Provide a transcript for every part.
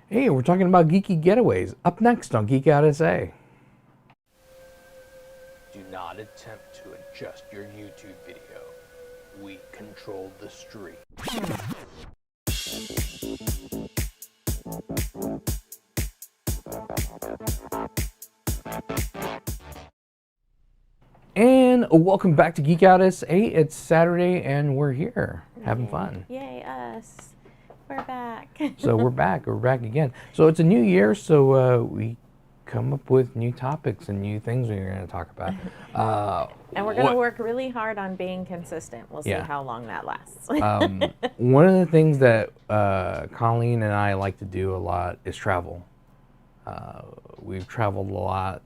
Hey, we're talking about geeky getaways. Up next on Geek Out SA. Do not attempt to adjust your YouTube video. We control the stream. And welcome back to Geek Out SA. It's Saturday and we're here having fun. Yay, us. We're back. So we're back again. So it's a new year, so we come up with new topics and new things we're going to talk about. And we're going to work really hard on being consistent. We'll see how long that lasts. One of the things that Colleen and I like to do a lot is travel. We've traveled a lot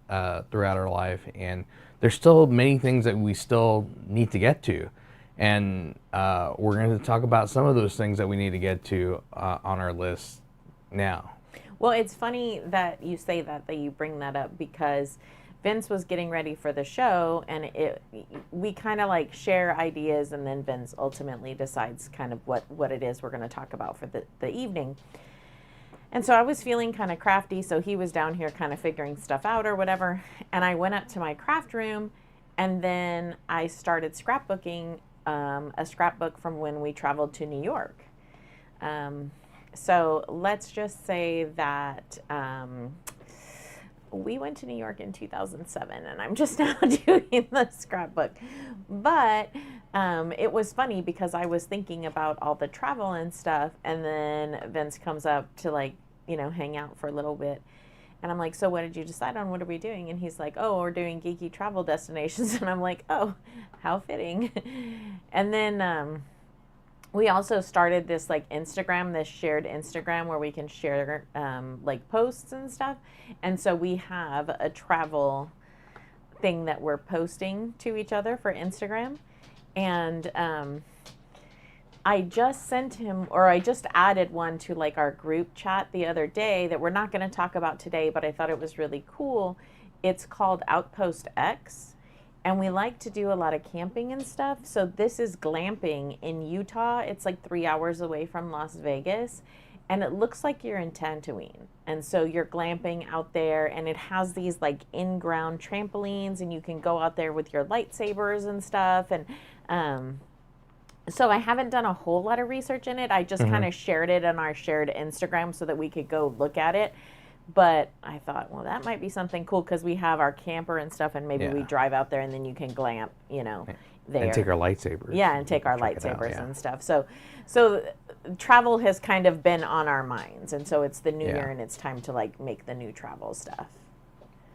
throughout our life, and there's still many things that we still need to get to. And we're going to talk about some of those things that we need to get to on our list now. Well, it's funny that you say that you bring that up, because Vince was getting ready for the show, and we kind of like share ideas, and then Vince ultimately decides kind of what it is we're going to talk about for the evening. And so I was feeling kind of crafty, so he was down here kind of figuring stuff out or whatever, and I went up to my craft room, and then I started scrapbooking a scrapbook from when we traveled to New York. So let's just say that we went to New York in 2007, and I'm just now doing the scrapbook. But it was funny because I was thinking about all the travel and stuff, and then Vince comes up to hang out for a little bit. And I'm like, so what did you decide on? What are we doing? And he's like, oh, we're doing geeky travel destinations. And I'm like, oh, how fitting. And then we also started this Instagram, this shared Instagram where we can share posts and stuff. And so we have a travel thing that we're posting to each other for Instagram. And I just sent him, or I just added one to our group chat the other day that we're not going to talk about today, but I thought it was really cool. It's called Outpost X, and we like to do a lot of camping and stuff. So this is glamping in Utah. It's 3 hours away from Las Vegas, and it looks like you're in Tatooine. And so you're glamping out there, and it has these in-ground trampolines, and you can go out there with your lightsabers and stuff. And so I haven't done a whole lot of research in it. I just kind of shared it on our shared Instagram so that we could go look at it. But I thought, well, that might be something cool because we have our camper and stuff, and maybe we drive out there and then you can glamp, there. And take our lightsabers. Yeah, and take our lightsabers and stuff. So travel has kind of been on our minds, and so it's the new year, and it's time to make the new travel stuff.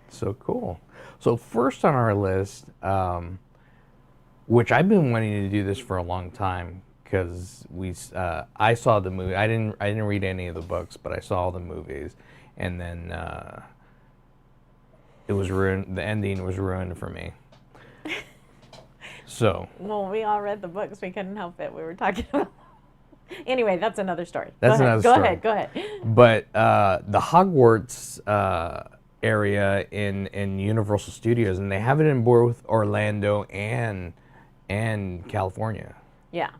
So cool. So first on our list, which I've been wanting to do this for a long time, because I saw the movie. I didn't read any of the books, but I saw the movies, and then it was ruined. The ending was ruined for me. So. Well, we all read the books. We couldn't help it. We were talking about. Anyway, that's another story. Go ahead. But the Hogwarts area in Universal Studios, and they have it in both Orlando and California. Yeah.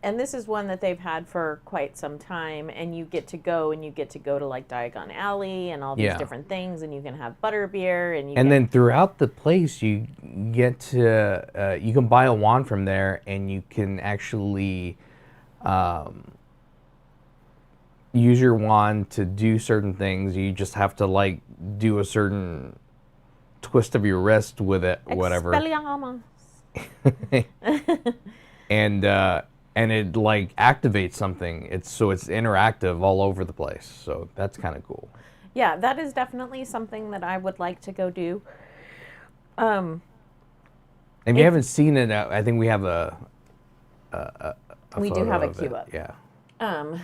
And this is one that they've had for quite some time, and you get to go to Diagon Alley and all these different things, and you can have butterbeer, and then throughout the place you get to you can buy a wand from there, and you can actually use your wand to do certain things. You just have to do a certain twist of your wrist with it, whatever. Expelliarmus. And it activates something. It's interactive all over the place. So that's kind of cool. Yeah, that is definitely something that I would like to go do. And if you haven't seen it, I think we have we do have a queue up. Yeah.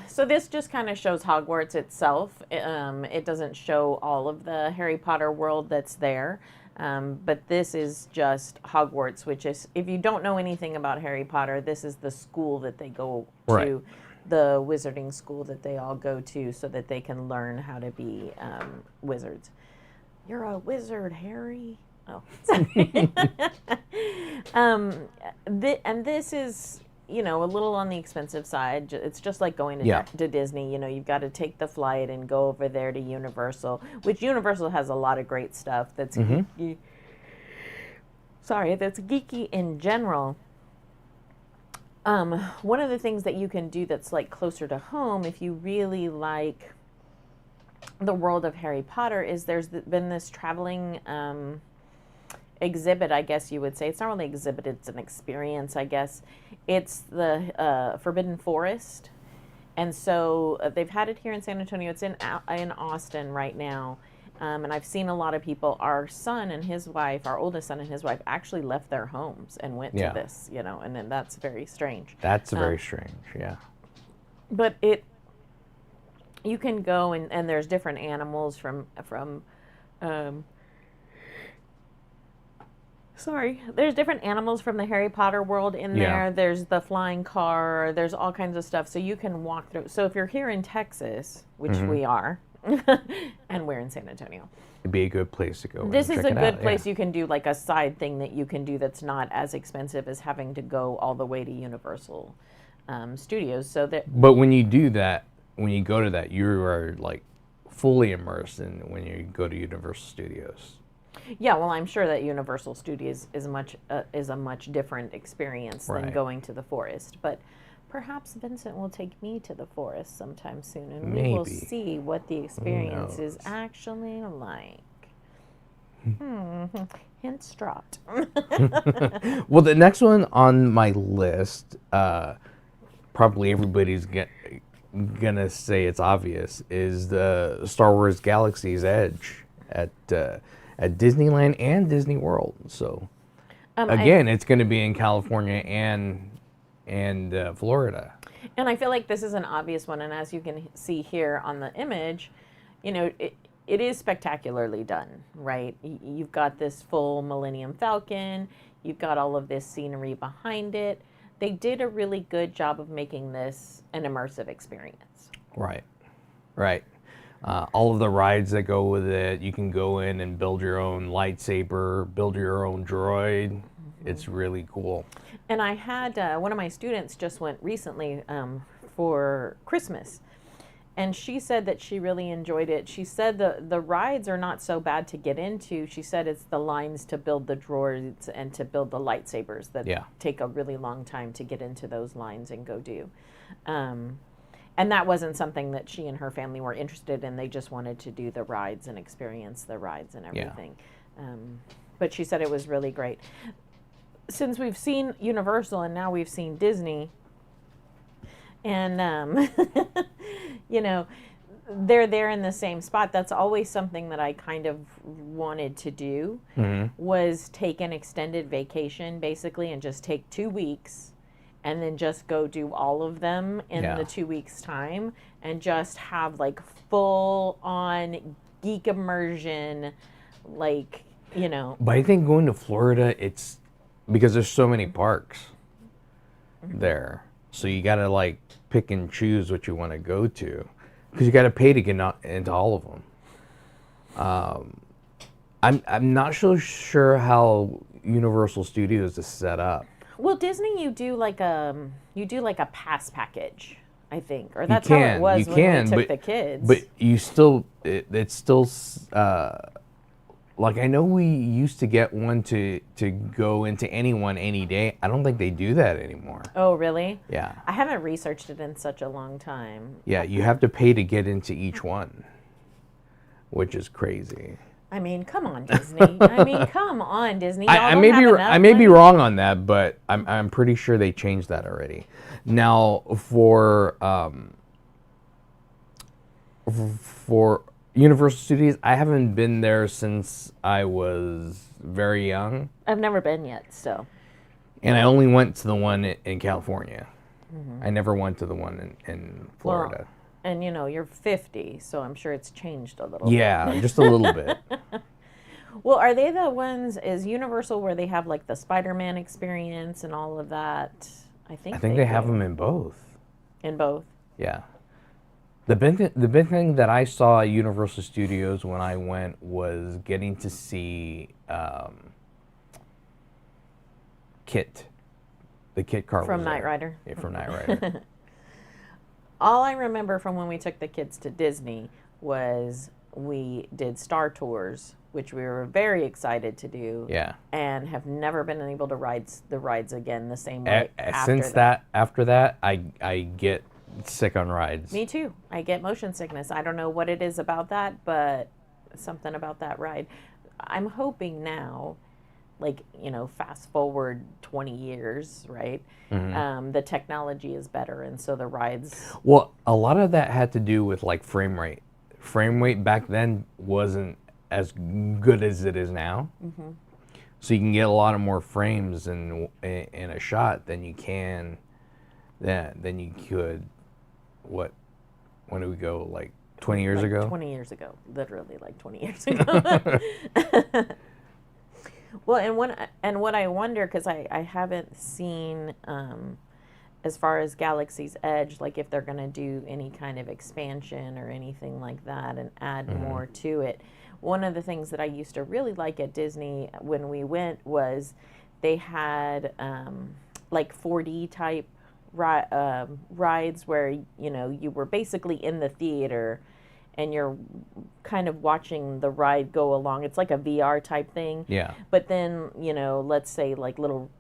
So this just kind of shows Hogwarts itself. It doesn't show all of the Harry Potter world that's there. But this is just Hogwarts, which is, if you don't know anything about Harry Potter, this is the school that they go to, the wizarding school that they all go to so that they can learn how to be wizards. You're a wizard, Harry. Oh, sorry. And this is you know, a little on the expensive side. It's just like going to Disney. You know, you've got to take the flight and go over there to Universal, which Universal has a lot of great stuff that's geeky. Sorry, that's geeky in general. One of the things that you can do that's like closer to home, if you really like the world of Harry Potter, is there's been this traveling exhibit, I guess you would say. It's not really an exhibit, it's an experience, I guess. It's the Forbidden Forest. And so they've had it here in San Antonio. It's in Austin right now. And I've seen a lot of people, our son and his wife, our oldest son and his wife, actually left their homes and went to this, you know, and then that's very strange. That's very strange, yeah. But you can go and there's different animals there's different animals from the Harry Potter world in there. There's the flying car, there's all kinds of stuff. So you can walk through. So if you're here in Texas, which we are, and we're in San Antonio. It'd be a good place to go. This is a good place you can do like a side thing that you can do that's not as expensive as having to go all the way to Universal Studios. But when you do that, when you go to that, you are like fully immersed in when you go to Universal Studios. Yeah, well, I'm sure that Universal Studios is a much different experience than going to the forest, but. Perhaps Vincent will take me to the forest sometime soon, and we will see what the experience is actually like. Hints dropped. Well, the next one on my list, probably everybody's gonna say it's obvious, is the Star Wars Galaxy's Edge at Disneyland and Disney World. So again, it's going to be in California and Florida. And I feel like this is an obvious one, and as you can see here on the image, you know, it is spectacularly done, right? You've got this full Millennium Falcon, you've got all of this scenery behind it. They did a really good job of making this an immersive experience. Right. All of the rides that go with it, you can go in and build your own lightsaber, build your own droid. It's really cool. And I had one of my students just went recently for Christmas, and she said that she really enjoyed it. She said the rides are not so bad to get into. She said it's the lines to build the droids and to build the lightsabers that take a really long time to get into those lines and go do. And that wasn't something that she and her family were interested in. They just wanted to do the rides and experience the rides and everything. But she said it was really great. Since we've seen Universal and now we've seen Disney, and you know, they're there in the same spot. That's always something that I kind of wanted to do, was take an extended vacation basically and just take 2 weeks and then just go do all of them in the 2 weeks time and just have like full on geek immersion, like, you know. But I think going to Florida, it's because there's so many parks there. So you got to like pick and choose what you want to go to, because you got to pay to get into all of them. I'm not so sure how Universal Studios is set up. Well, Disney, you do like a pass package, I think, or that's how it was when we took the kids. But you still, it's still like, I know we used to get one to go into anyone any day. I don't think they do that anymore. Oh, really? Yeah. I haven't researched it in such a long time. Yeah, you have to pay to get into each one, which is crazy. I mean, come on, Disney. Come on, Disney. I may be wrong on that, but I'm pretty sure they changed that already. Now, for Universal Studios, I haven't been there since I was very young. I've never been yet, so. And I only went to the one in California. I never went to the one in Florida. Well, and you know, you're 50, so I'm sure it's changed a little bit. Yeah, just a little bit. Well, are they the ones, is Universal where they have like the Spider-Man experience and all of that? I think they have them in both. In both? Yeah. The big thing that I saw at Universal Studios when I went was getting to see Kit The kit car From was Knight there. Rider? Yeah, from Knight Rider. All I remember from when we took the kids to Disney was we did Star Tours, which we were very excited to do. Yeah. And have never been able to ride the rides again the same way after Since after that, I get sick on rides. Me too. I get motion sickness. I don't know what it is about that, but something about that ride. I'm hoping now, like, fast forward 20 years, right? The technology is better, and so the rides. Well, a lot of that had to do with like frame rate. Frame rate back then wasn't as good as it is now. So you can get a lot of more frames in a shot than you can. Than you could. What? When did we go? Like 20 years ago? 20 years ago, literally like 20 years ago. Well, and what I wonder, because I haven't seen, as far as Galaxy's Edge, like if they're going to do any kind of expansion or anything like that and add more to it. One of the things that I used to really like at Disney when we went was they had like 4D type rides where, you were basically in the theater and you're kind of watching the ride go along. It's like a VR type thing. Yeah. But then, let's say like little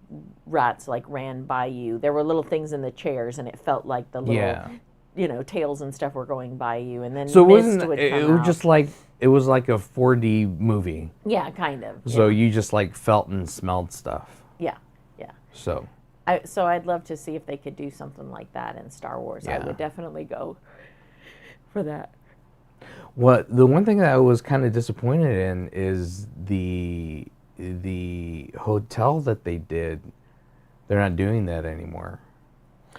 rats like ran by you. There were little things in the chairs and it felt like the little, tails and stuff were going by you. And then So mist would come it was out. just like, it was like a 4D movie. Yeah, kind of. So you just like felt and smelled stuff. Yeah, yeah. So. So I'd love to see if they could do something like that in Star Wars. Yeah. I would definitely go for that. The one thing that I was kind of disappointed in is the hotel that they did. They're not doing that anymore.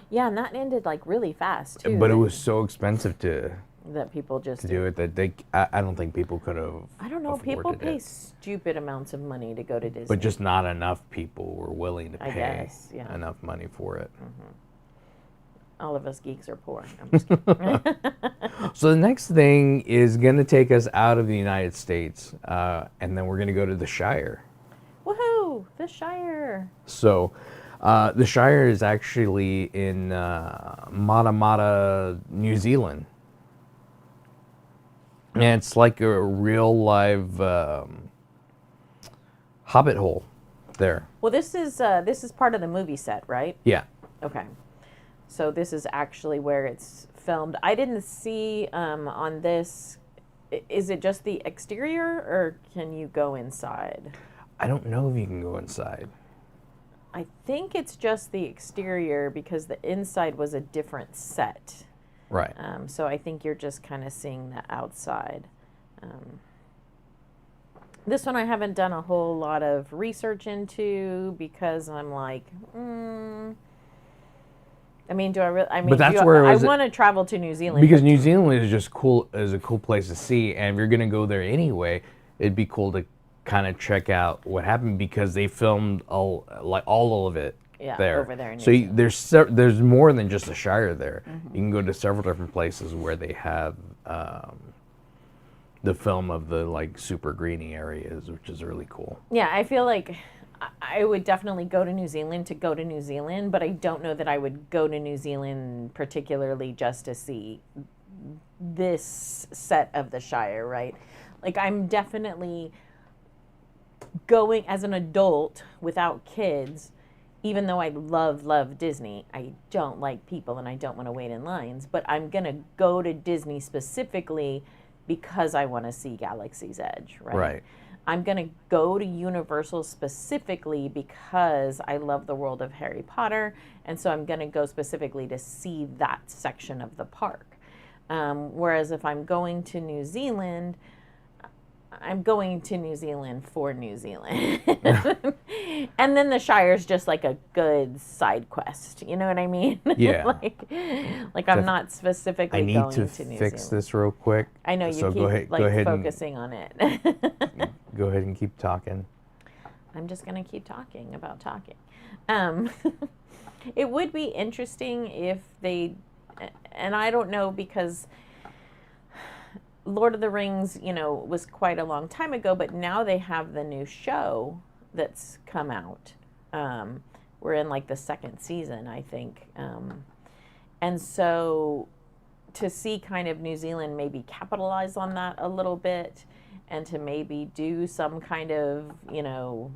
Yeah, and that ended like really fast too. But it was so expensive to that people just do it that I don't think people could have. I don't know. People pay stupid amounts of money to go to Disney, but just not enough people were willing to pay yeah. enough money for it. All of us geeks are poor. I'm just kidding. So the next thing is going to take us out of the United States, and then we're going to go to the Shire. Woohoo! The Shire. So the Shire is actually in Mata, New Zealand. And it's like a real live hobbit hole there. Well, this is part of the movie set, right? Yeah. Okay. So this is actually where it's filmed. I didn't see on this. Is it just the exterior, or can you go inside? I don't know if you can go inside. I think it's just the exterior because the inside was a different set. Right. So I think you're just kind of seeing the outside. This one I haven't done a whole lot of research into because I'm like, I mean, do I really? I mean, but that's where I want to travel to New Zealand because New Zealand is just cool. Is a cool place to see, and if you're gonna go there anyway, it'd be cool to kind of check out what happened because they filmed all of it. There. Over there. In So there's more than just a Shire there. You can go to several different places where they have the film of the like super greeny areas, which is really cool. Yeah, I feel like I would definitely go to New Zealand, but I don't know that I would go to New Zealand particularly just to see this set of the Shire, right? Like I'm definitely going as an adult without kids. Even though I love Disney, I don't like people and I don't want to wait in lines. But I'm going to go to Disney specifically because I want to see Galaxy's Edge, right? Right. I'm going to go to Universal specifically because I love the world of Harry Potter. And so I'm going to go specifically to see that section of the park. Whereas if I'm going to New Zealand, I'm going to New Zealand for New Zealand. And then the Shire's just like a good side quest. You know what I mean? Yeah. like I'm not specifically going to New Zealand. I need to fix this real quick. I know you so keep go ahead focusing on it. Go ahead and keep talking. I'm just going to keep talking about talking. It would be interesting if they, and I don't know because Lord of the Rings, was quite a long time ago, but now they have the new show that's come out. we're in like the second season, I think. And so to see kind of New Zealand maybe capitalize on that a little bit and to maybe do some kind of, you know,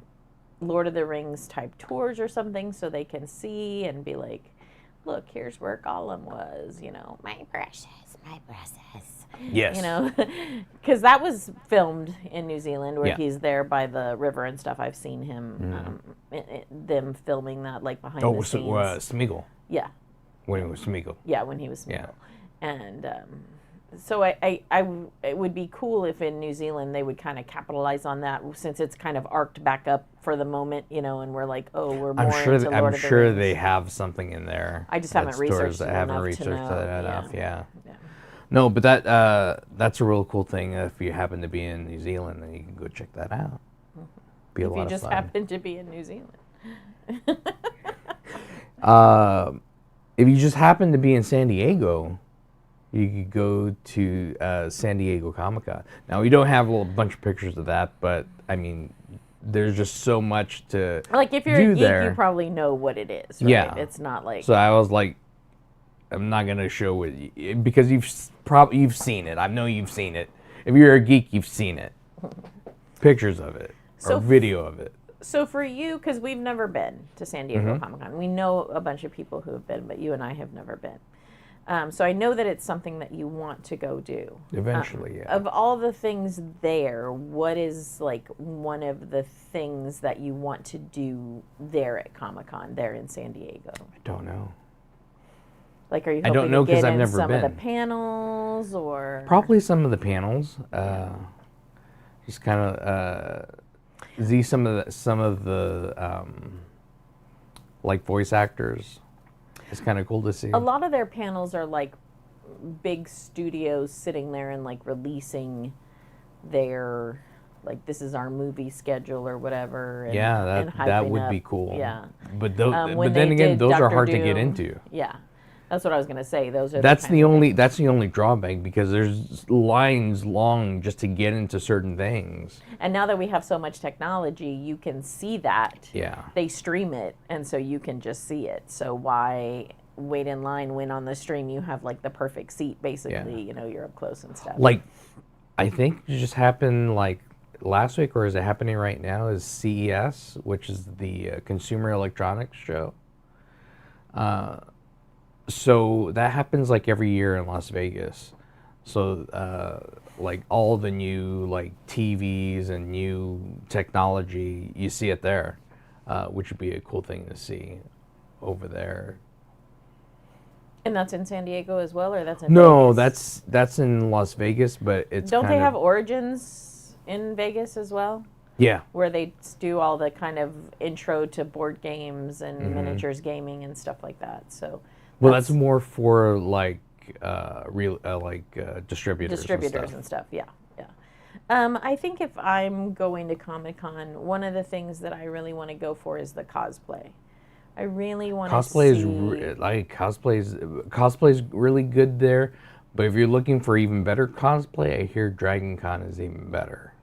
Lord of the Rings type tours or something so they can see and be like, look, here's where Gollum was, you know, my precious. Yes. You know, because that was filmed in New Zealand where Yeah. he's there by the river and stuff. I've seen him, them filming that like behind Oh, the so, scenes. Smeagol. Yeah, When it was Smeagol. yeah, when he was Yeah. single. And so it would be cool if in New Zealand they would kind of capitalize on that since it's kind of arced back up for the moment, you know, and we're like, oh, we're more into Lord I'm of the sure Rings. they have something in there. I just haven't that's researched towards- it I haven't enough to researched know. that enough. Yeah. Yeah. No, but that's a real cool thing. If you happen to be in New Zealand, then you can go check that out. Be a If lot you of just fun. happen to be in New Zealand. If you just happen to be in San Diego, you could go to San Diego Comic-Con. Now, we don't have a bunch of pictures of that, but, I mean, there's just so much to Like if you're do a geek, there. you probably know what it is, right? Yeah. It's not like So I was like, I'm not going to show it, because you've seen it. I know you've seen it. If you're a geek, you've seen it. Pictures of it, So or video of it. So for you, because we've never been to San Diego Mm-hmm. Comic Con, we know a bunch of people who have been, but you and I have never been. So I know that it's something that you want to go do. Eventually, yeah. Of all the things there, what is like one of the things that you want to do there at Comic Con, there in San Diego? I don't know. Like, are you I hoping don't know to 'cause get I've in never some of the been. panels or Probably some of the panels. Just kind of see some of the like voice actors. It's kind of cool to see. a lot of their panels are like big studios sitting there and like releasing their like this is our movie schedule or whatever. And, Yeah, and that hyping would up. be cool. Yeah. But When but then they again, did those are Dr. hard to get Doom- into. Yeah, that's what I was gonna say. Those are That's kind the of only drawback, because there's lines long just to get into certain things. And now that we have so much technology, you can see that. Yeah. They stream it, and so you can just see it. So why wait in line when on the stream you have like the perfect seat, basically? Yeah. You know, you're up close and stuff. Like, I think it just happened like last week, or is it happening right now? Is CES, which is the Consumer Electronics Show. So that happens like every year in Las Vegas. So like all the new like TVs and new technology, you see it there, which would be a cool thing to see over there. And that's in San Diego as well, or that's in No, Vegas? that's in Las Vegas, but it's Don't kind they of, have Origins in Vegas as well, yeah. where they do all the kind of intro to board games and Mm-hmm. miniatures gaming and stuff like that? So Well, that's more for like distributors. distributors and and stuff. stuff. Yeah, I think if I'm going to Comic Con, one of the things that I really want to go for is the cosplay. I really want to Cosplay see. Cosplay's really good there, but if you're looking for even better cosplay, I hear Dragon Con is even better,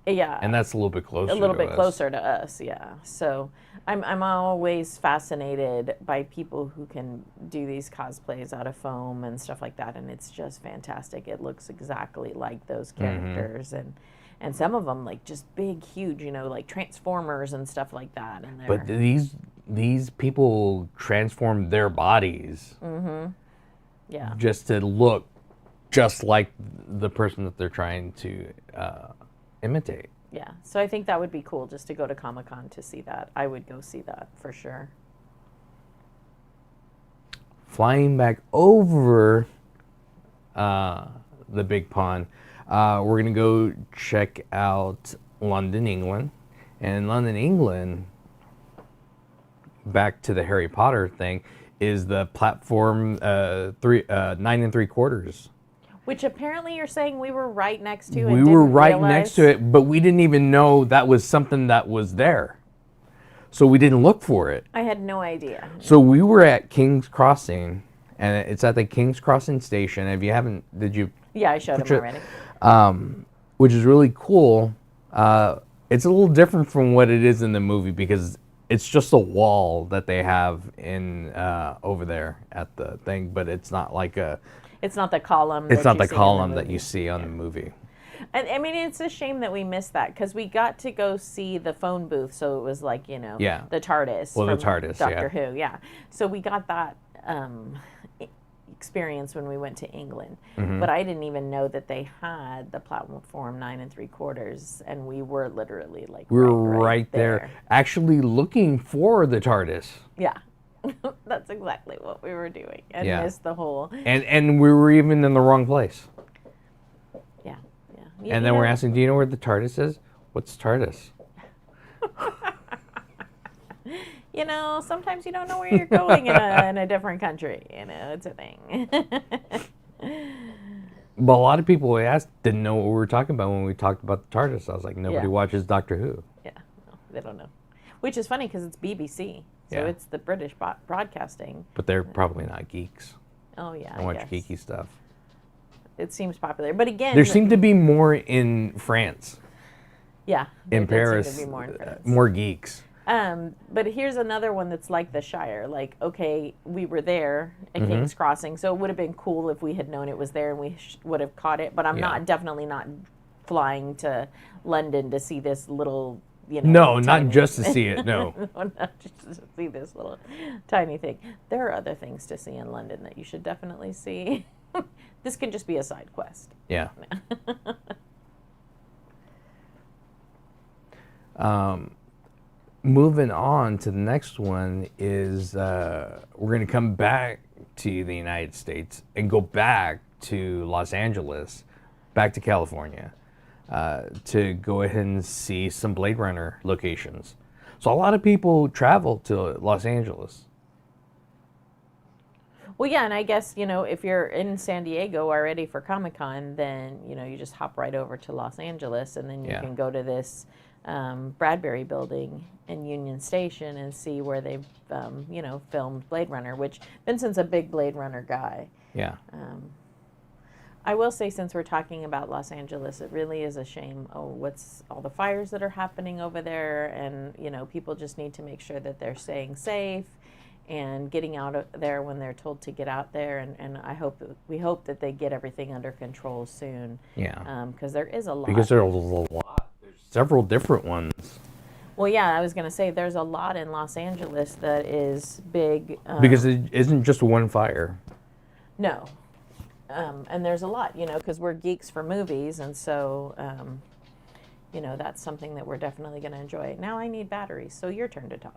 Yeah, and that's a little bit closer. a little to bit us. closer to us. Yeah, so I'm always fascinated by people who can do these cosplays out of foam and stuff like that, and it's just fantastic. It looks exactly like those characters, and some of them like just big, huge, you know, like Transformers and stuff like that. And they're But these people transform their bodies yeah, just to look just like the person that they're trying to imitate. yeah. So I think that would be cool just to go to Comic Con to see that. I would go see that for sure. Flying back over the big pond, we're gonna go check out London, England, and in London, England, back to the Harry Potter thing, is the platform 9 3/4. Which apparently you're saying we were right next to. We and were didn't right next to realize? it, but we didn't even know that was something that was there, so we didn't look for it. I had no idea. So we were at King's Crossing, and it's at the King's Crossing station. If you haven't, did you? Yeah, I showed him Picture- already. Which is really cool. It's a little different from what it is in the movie, because it's just a wall that they have in over there at the thing, but it's not like a. It's not the column. It's that not you the see column in the that you movie. see on the movie. And I mean, it's a shame that we missed that because we got to go see the phone booth, so it was like Yeah. the TARDIS. Well, the from TARDIS, Doctor yeah. Who, yeah. So we got that experience when we went to England, Mm-hmm. but I didn't even know that they had the platform 9 3/4, and we were literally like We were right right there, actually looking for the TARDIS. Yeah, that's exactly what we were doing, and Yeah. missed the whole. And we were even in the wrong place. Yeah, yeah. And then we're asking, do you know where the TARDIS is? What's TARDIS? Sometimes you don't know where you're going in a different country. It's a thing. But a lot of people we asked didn't know what we were talking about when we talked about the TARDIS. I was like, nobody Yeah. watches Doctor Who. Yeah, no, they don't know. Which is funny because it's BBC, so Yeah. it's the British broadcasting. But they're probably not geeks. Oh yeah, I I watch guess. geeky stuff. It seems popular, but again, There seem to be more in France, yeah, in there did seem Paris, to be more in France. more geeks. But here's another one that's like the Shire. Like, okay, we were there at Mm-hmm. King's Crossing, so it would have been cool if we had known it was there and we would have caught it. But I'm Yeah. definitely not flying to London to see this little, No, not tiny- just to see it. No. No, not just to see this little tiny thing. There are other things to see in London that you should definitely see. This can just be a side quest. Yeah. Moving on to the next one is we're going to come back to the United States and go back to Los Angeles, back to California, to go ahead and see some Blade Runner locations. So a lot of people travel to Los Angeles. Well, yeah, and I guess, if you're in San Diego already for Comic-Con, then, you just hop right over to Los Angeles, and then you Yeah. can go to this Bradbury building in Union Station and see where they've, filmed Blade Runner, which Vincent's a big Blade Runner guy. Yeah. I will say, since we're talking about Los Angeles, it really is a shame. What's all the fires that are happening over there, and, people just need to make sure that they're staying safe and getting out of there when they're told to get out there, and we hope that they get everything under control soon. Yeah. Because there is a lot. Because there's a lot. There's several different ones. Well, yeah, I was going to say there's a lot in Los Angeles that is big. Because it isn't just one fire. No. And there's a lot, because we're geeks for movies, and so, that's something that we're definitely going to enjoy. Now I need batteries, so your turn to talk.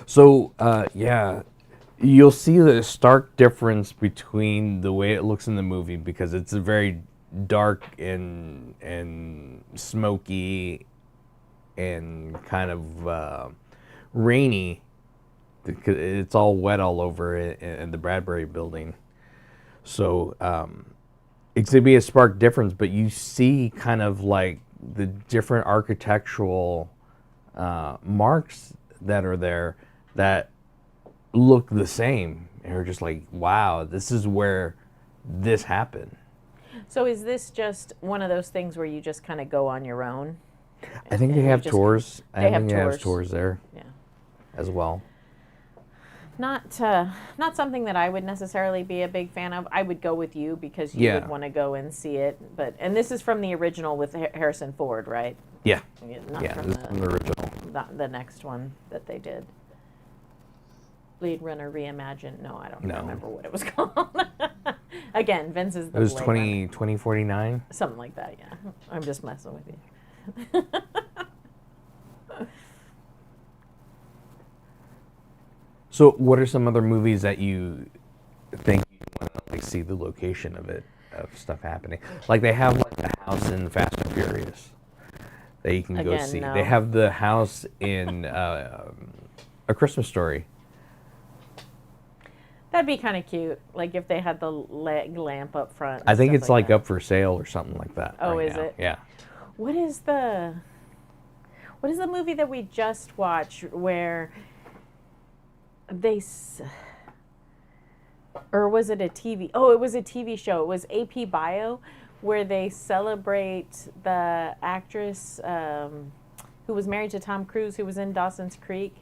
So, yeah, you'll see the stark difference between the way it looks in the movie, because it's a very dark and smoky and kind of rainy. It's all wet all over in the Bradbury building. So it's going to be a stark difference, but you see kind of like the different architectural marks that are there that look the same. And you're just like, wow, this is where this happened. So is this just one of those things where you just kind of go on your own? I think they And have you just- tours. they I have think they have tours. tours there Yeah. as well. Not something that I would necessarily be a big fan of. I would go with you because you Yeah. would want to go and see it. And this is from the original with Harrison Ford, right? Yeah. Not Yeah, from this is the original. the next one that they did. Blade Runner Reimagined. No, I don't No. remember what it was called. Again, Vince is the It was Blade 2049. Runner. Something like that, yeah. I'm just messing with you. So, what are some other movies that you think you want to like see the location of it, of stuff happening? Like they have like the house in Fast and Furious that you can go Again, see. no. They have the house in A Christmas Story. That'd be kind of cute. Like if they had the leg lamp up front. and I think stuff it's like that. up for sale or something like that. Oh, right is now. it? Yeah. What is the movie that we just watched where or was it a TV? Oh, it was a TV show. It was AP Bio, where they celebrate the actress who was married to Tom Cruise, who was in Dawson's Creek.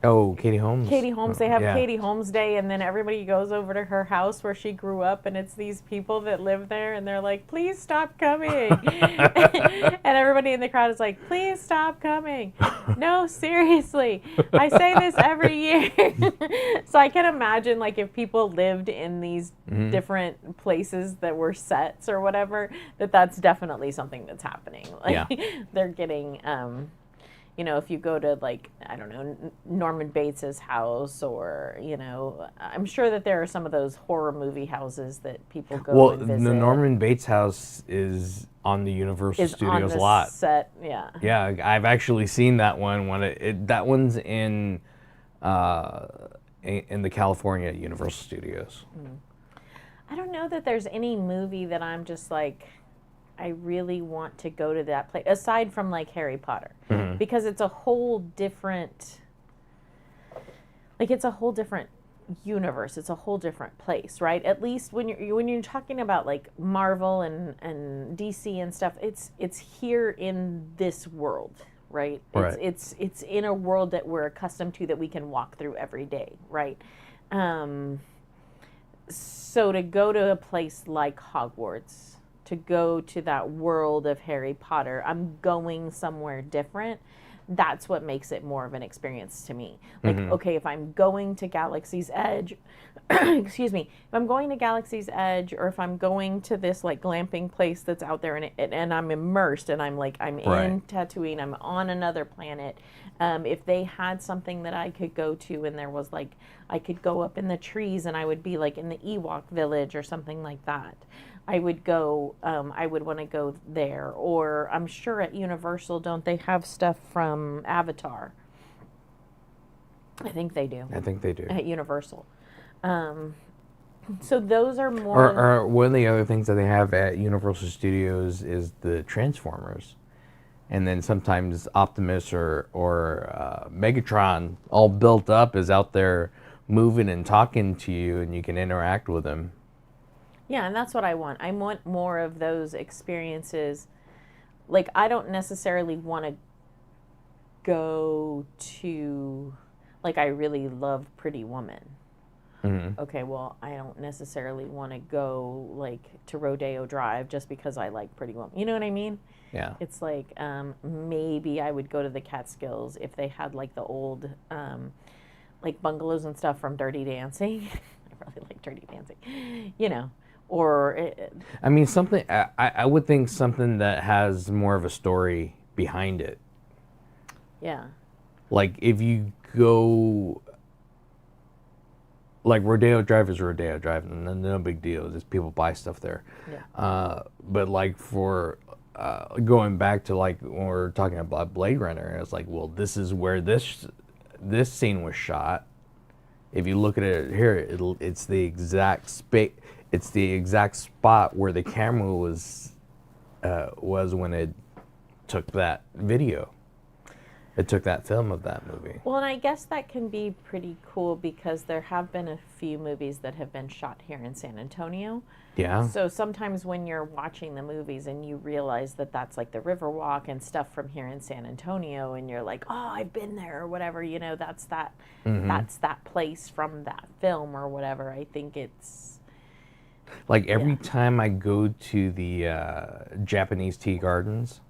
Oh, Katie Holmes. Katie Holmes. They have Yeah. Katie Holmes Day, and then everybody goes over to her house where she grew up, and it's these people that live there, and they're like, "Please stop coming," and everybody in the crowd is like, "Please stop coming." No, seriously, I say this every year. So I can imagine, like, if people lived in these different places that were sets or whatever, that's definitely something that's happening. Like, they're getting. You know, if you go to, like, I don't know, Norman Bates's house, or, you know, I'm sure that there are some of those horror movie houses that people go and visit. The Norman Bates house is on the Universal Studios on the lot. Set, yeah. Yeah, I've actually seen that one. That one's in the California Universal Studios. I don't know that there's any movie that I'm just like, I really want to go to that place, aside from like Harry Potter, because it's a whole different, like, it's a whole different universe. It's a whole different place, right? At least when you're talking about like Marvel and DC and stuff, it's here in this world, right? Right. It's in a world that we're accustomed to, that we can walk through every day, right? So to go to a place like Hogwarts, to go to that world of Harry Potter, I'm going somewhere different. That's what makes it more of an experience to me. Like, okay, if I'm going to Galaxy's Edge, excuse me, if I'm going to Galaxy's Edge, or if I'm going to this like glamping place that's out there, and I'm immersed, and I'm like, I'm in Tatooine, I'm on another planet. If they had something that I could go to, and there was like, I could go up in the trees, and I would be like in the Ewok village or something like that, I would go, I would want to go there. Or I'm sure at Universal, don't they have stuff from Avatar? I think they do. I think they do. At Universal. So those are more... Or one of the other things that they have at Universal Studios is the Transformers. And then sometimes Optimus or Megatron, all built up, is out there moving and talking to you, and you can interact with them. Yeah, and that's what I want. I want more of those experiences. Like, I don't necessarily want to go to, like, I really love Pretty Woman. Okay, well, I don't necessarily want to go, like, to Rodeo Drive just because I like Pretty Woman. You know what I mean? Yeah. It's like, maybe I would go to the Catskills if they had, like, the old, like, bungalows and stuff from Dirty Dancing. I really like Dirty Dancing. You know. Or I mean, something, I would think something that has more of a story behind it. Yeah. Like, if you go, like, Rodeo Drive is Rodeo Drive, and no big deal. Just people buy stuff there. Yeah. But, like, for going back to, like, when we're talking about Blade Runner, it's like, well, this is where this scene was shot. If you look at it here, it's the exact space. It's the exact spot where the camera was when it took that video. It took that film of that movie. Well, and I guess that can be pretty cool because there have been a few movies that have been shot here in San Antonio. Yeah. So sometimes when you're watching the movies and you realize that that's like the Riverwalk and stuff from here in San Antonio, and you're like, oh, I've been there or whatever, you know, that's that place from that film or whatever. I think it's... Like, every time I go to the Japanese tea gardens,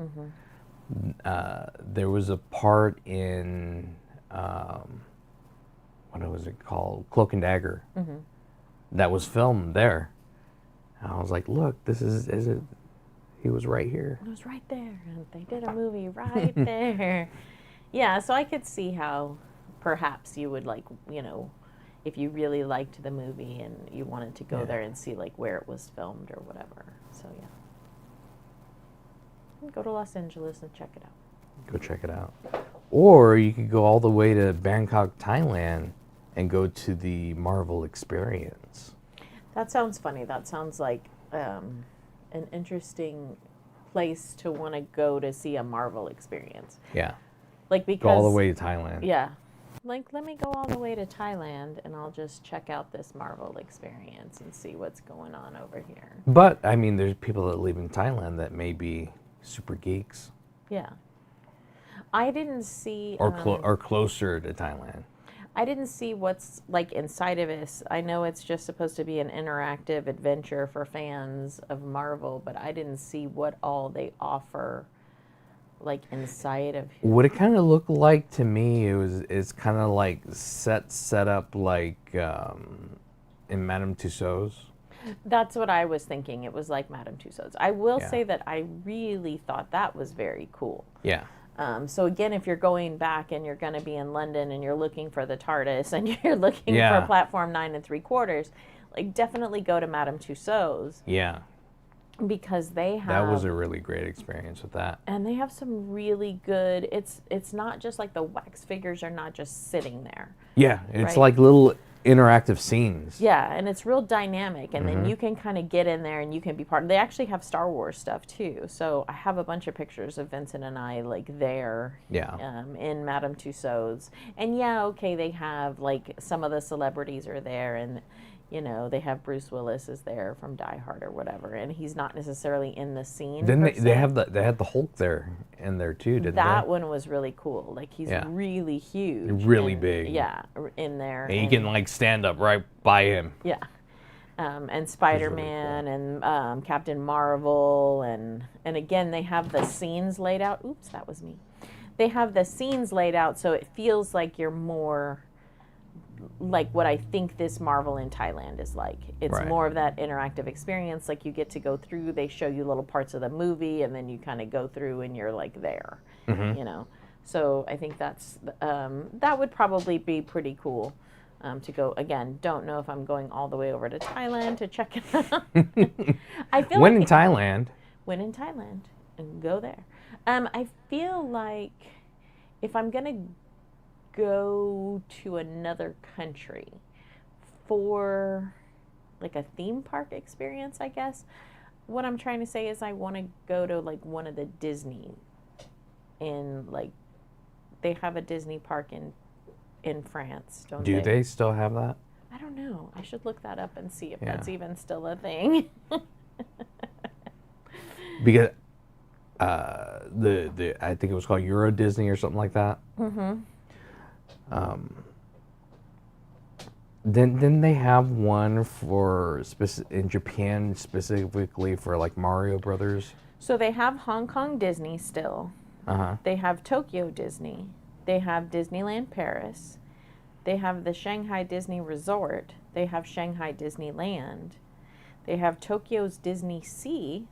there was a part in, what was it called? Cloak and Dagger. That was filmed there. And I was like, look, this is it? He was right here. It was right there. And they did a movie right there. Yeah, so I could see how perhaps you would, like, you know, if you really liked the movie and you wanted to go there and see, like, where it was filmed or whatever. So, yeah. Go to Los Angeles and check it out. Go check it out. Or you could go all the way to Bangkok, Thailand, and go to the Marvel Experience. That sounds funny. That sounds like an interesting place to want to go to see a Marvel Experience. Yeah. Like, because... Go all the way to Thailand. Yeah. Like, let me go all the way to Thailand and I'll just check out this Marvel Experience and see what's going on over here. But, I mean, there's people that live in Thailand that may be super geeks. Yeah. I didn't see or closer to Thailand. I didn't see what's like inside of it. I know it's just supposed to be an interactive adventure for fans of Marvel, but I didn't see what all they offer like inside of. What it kind of looked like to me, it's kind of like set up like in Madame Tussauds. That's what I was thinking. It was like Madame Tussauds. I will Yeah. say that I really thought that was very cool. Yeah. So again, if you're going back and you're going to be in London and you're looking for the TARDIS and you're looking Yeah. for platform 9 3/4, like definitely go to Madame Tussauds Yeah. because they have. That was a really great experience with that. And they have some really good. It's not just like the wax figures are not just sitting there. Yeah, it's Right. like little interactive scenes. Yeah, and it's real dynamic, and Mm-hmm. then you can kind of get in there and you can be part. They actually have Star Wars stuff too. So I have a bunch of pictures of Vincent and I like there. Yeah. In Madame Tussauds, and yeah, okay, they have like some of the celebrities are there, and you know they have Bruce Willis is there from Die Hard or whatever, and he's not necessarily in the scene. Then per they se. have they had the Hulk there in there too, didn't That they? one was really cool. Like he's Yeah. really huge, Really and- big. Yeah, in there, And you can like stand up right by him. yeah. And Spider-Man and Captain Marvel and again they have the scenes laid out. Oops, that was me. They have the scenes laid out so it feels like you're more like what I think this Marvel in Thailand is like. It's Right. more of that interactive experience. Like you get to go through, they show you little parts of the movie and then you kind of go through and you're like there, you know. So I think that's that would probably be pretty cool. To go again, don't know if I'm going all the way over to Thailand to check it out. I feel When like in Thailand. when in Thailand and go there. I feel like if I'm gonna go to another country for like a theme park experience, I guess what I'm trying to say is I want to go to like one of the Disney in like they have a Disney park in France, don't Do they? they still have that? I don't know. I should look that up and see if Yeah. that's even still a thing. Because the I think it was called Euro Disney or something like that. Mm-hmm. Then they have one for in Japan specifically for like Mario Brothers. So they have Hong Kong Disney still. Uh-huh. They have Tokyo Disney. They have Disneyland Paris. They have the Shanghai Disney Resort. They have Shanghai Disneyland. They have Tokyo's Disney Sea.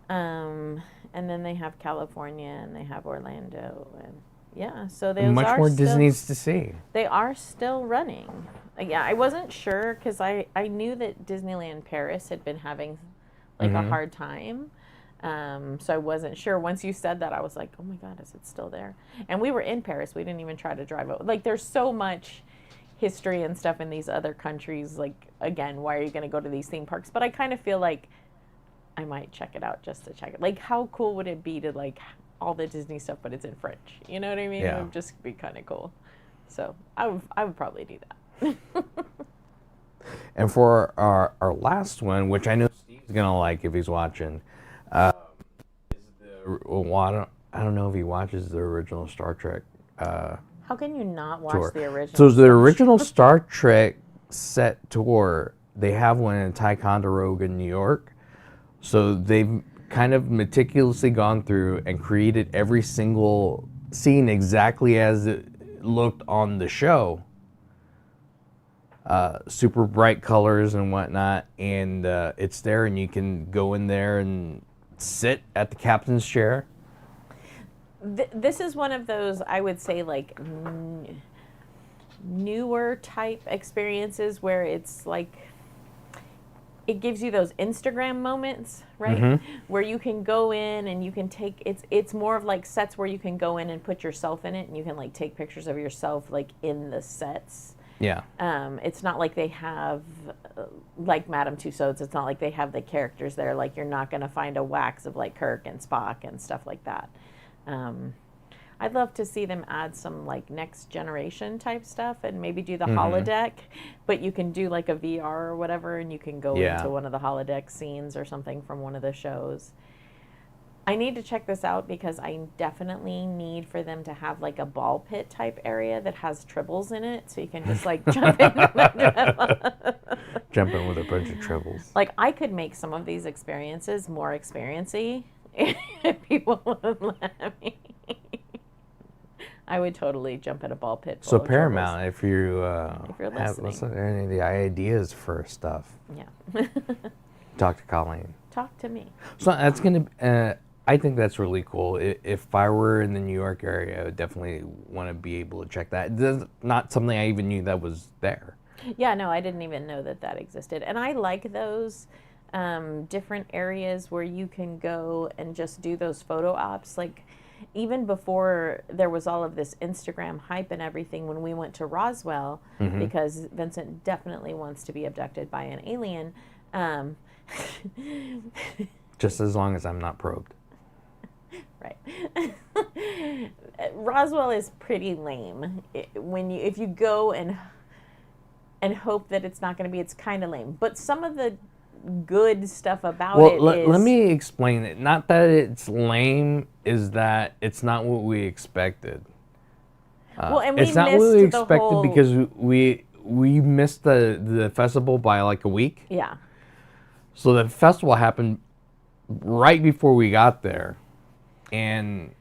And then they have California and they have Orlando and yeah, so those Much are more still, Disney's to see. They are still running. Yeah, I wasn't sure because I knew that Disneyland Paris had been having like a hard time. So I wasn't sure. Once you said that, I was like, oh my God, is it still there? And we were in Paris. We didn't even try to drive over. Like, there's so much history and stuff in these other countries. Like, again, why are you going to go to these theme parks? But I kind of feel like I might check it out just to check it. Like, how cool would it be to, like, all the Disney stuff, but it's in French? You know what I mean? Yeah. It would just be kind of cool. So I would probably do that. And for our last one, which I know Steve's gonna like if he's watching, is well, I don't know if he watches the original Star Trek. How can you not watch Tour. the original? So the original Star Trek set tour, they have one in Ticonderoga, New York. So they've kind of meticulously gone through and created every single scene exactly as it looked on the show. Super bright colors and whatnot, and it's there, and you can go in there and sit at the captain's chair. This is one of those, I would say, like newer type experiences where it's like it gives you those Instagram moments, right? Where you can go in and you can take it's more of like sets where you can go in and put yourself in it, and you can like take pictures of yourself like in the sets. Yeah. It's not like they have, like Madame Tussauds, it's not like they have the characters there. Like you're not going to find a wax of like Kirk and Spock and stuff like that. I'd love to see them add some like next generation type stuff and maybe do the holodeck, but you can do like a VR or whatever and you can go into one of the holodeck scenes or something from one of the shows. I need to check this out because I definitely need for them to have like a ball pit type area that has tribbles in it, so you can just like jump in. Jump in with a bunch of tribbles. Like I could make some of these experiences more experience-y if people would let me. I would totally jump in a ball pit. So Full of Paramount, tribbles. if you If you're listening. any of the ideas for stuff, Yeah. talk to Colleen. Talk to me. So that's gonna. I think that's really cool. If I were in the New York area, I would definitely want to be able to check that. That's not something I even knew that was there. Yeah, no, I didn't even know that existed. And I like those different areas where you can go and just do those photo ops. Like even before there was all of this Instagram hype and everything, when we went to Roswell, because Vincent definitely wants to be abducted by an alien. Just as long as I'm not probed. Right. Roswell is pretty lame. If you go and hope that it's not going to be, it's kind of lame. But some of the good stuff about it is... let me explain it. Not that it's lame, is that it's not what we expected. And we it's not what we missed the expected whole... because we missed the festival by like a week. Yeah. So the festival happened right before we got there. And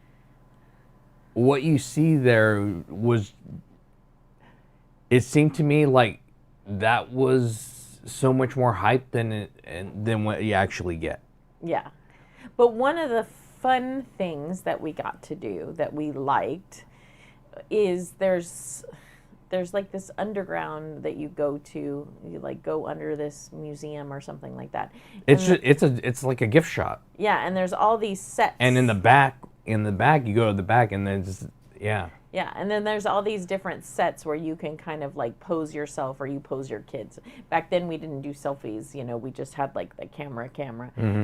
what you see there was, it seemed to me like that was so much more hype than what you actually get. Yeah. But one of the fun things that we got to do that we liked is there's like this underground that you go to. You like go under this museum or something like that. It's like a gift shop. Yeah, and there's all these sets. And in the back you go to the back and then yeah. Yeah, and then there's all these different sets where you can kind of like pose yourself or you pose your kids. Back then we didn't do selfies, we just had like the camera,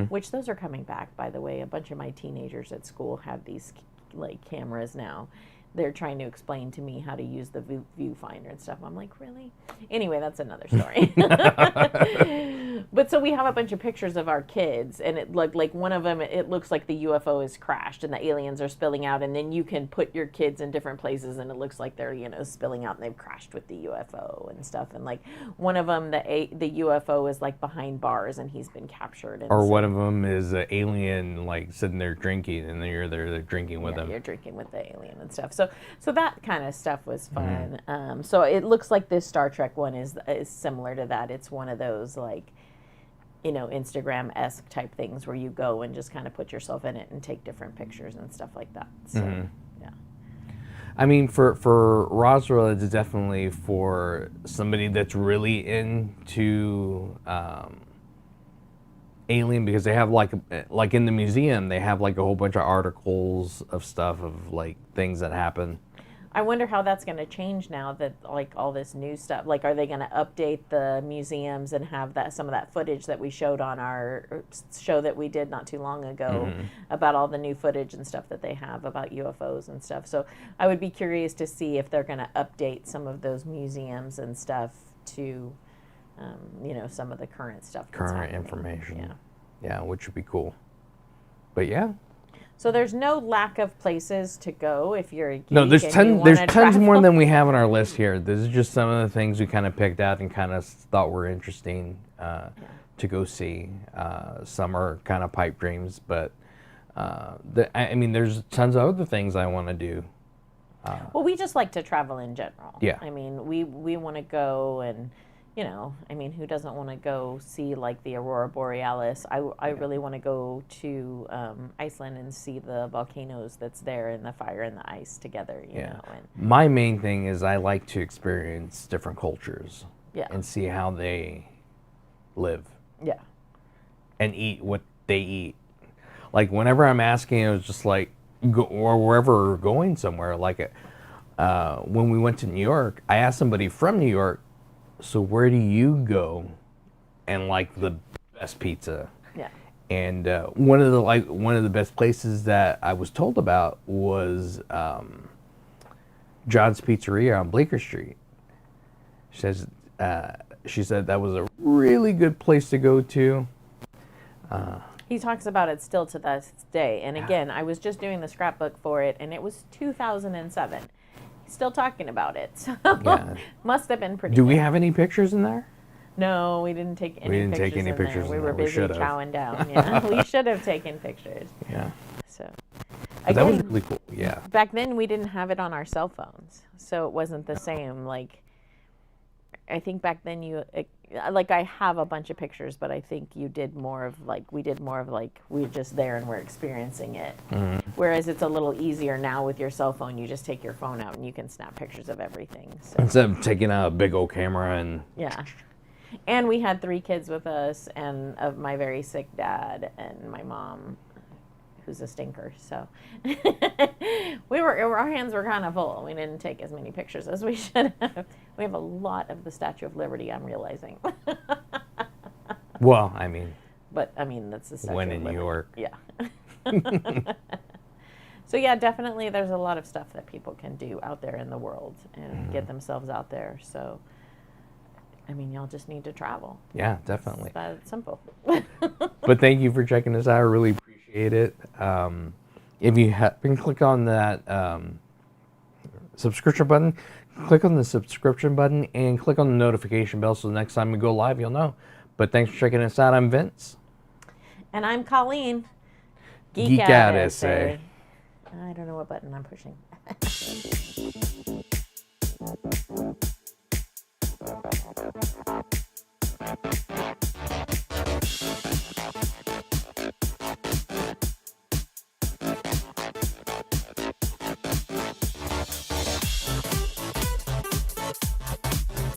which those are coming back, by the way. A bunch of my teenagers at school have these like cameras now. They're trying to explain to me how to use the viewfinder and stuff. I'm like, really? Anyway, that's another story. But so we have a bunch of pictures of our kids, and it like one of them, it looks like the UFO has crashed and the aliens are spilling out, and then you can put your kids in different places, and it looks like they're spilling out and they've crashed with the UFO and stuff. And like one of them, the UFO is like behind bars and he's been captured. And or one of them is an alien like sitting there drinking, and you're there drinking with them. You're drinking with the alien and stuff. So that kind of stuff was fun. So it looks like this Star Trek one is similar to that. It's one of those like, Instagram-esque type things where you go and just kind of put yourself in it and take different pictures and stuff like that. So, yeah. I mean, for Roswell, it's definitely for somebody that's really into alien, because they have like in the museum, they have like a whole bunch of articles of stuff of like things that happen. I wonder how that's going to change now that like all this new stuff. Like, are they going to update the museums and have some of that footage that we showed on our show that we did not too long ago about all the new footage and stuff that they have about UFOs and stuff? So I would be curious to see if they're going to update some of those museums and stuff to, some of the current stuff. Current information. Yeah, which would be cool. But yeah. So there's no lack of places to go if you're a geek. No, there's tons travel. more than we have on our list here. This is just some of the things we kind of picked out and kind of thought were interesting to go see. Some are kind of pipe dreams, but there's tons of other things I want to do. Well, we just like to travel in general. Yeah. I mean, we want to go and, who doesn't want to go see like the Aurora Borealis? I really want to go to Iceland and see the volcanoes that's there and the fire and the ice together, you know. And my main thing is I like to experience different cultures. Yeah. And see how they live. Yeah. And eat what they eat. Like whenever I'm asking, it was just like, or wherever we're going somewhere, like when we went to New York, I asked somebody from New York, so where do you go and like the best pizza? Yeah. And one of the best places that I was told about was John's Pizzeria on Bleecker Street. She said that was a really good place to go to. He talks about it still to this day. And again, I was just doing the scrapbook for it, and it was 2007. He's still talking about it. So must have been pretty Do good. we have any pictures in there? No, we didn't take any We didn't pictures take any in pictures there. We in were there. We busy should've. chowing down. Yeah, we should have taken pictures. Yeah. So But that was again, really cool. Yeah. back then we didn't have it on our cell phones, so it wasn't the same. Like, I think back then like, I have a bunch of pictures, but I think we did more of like we're just there and we're experiencing it. Whereas it's a little easier now with your cell phone. You just take your phone out and you can snap pictures of everything. So Instead of taking out a big old camera and yeah. And we had 3 kids with us, and of my very sick dad and my mom, who's a stinker. So our hands were kind of full. We didn't take as many pictures as we should have. We have a lot of the Statue of Liberty, I'm realizing. well, I mean, But I mean, that's the Statue when of in New Liberty. York. Yeah. So yeah, definitely there's a lot of stuff that people can do out there in the world and get themselves out there. So I mean, y'all just need to travel. Yeah, definitely. It's that simple. But thank you for checking us out. I really appreciate it. If you haven't clicked on that subscription button, click on the subscription button and click on the notification bell so the next time we go live, you'll know. But thanks for checking us out. I'm Vince. And I'm Colleen. Geek Out SA. I don't know what button I'm pushing.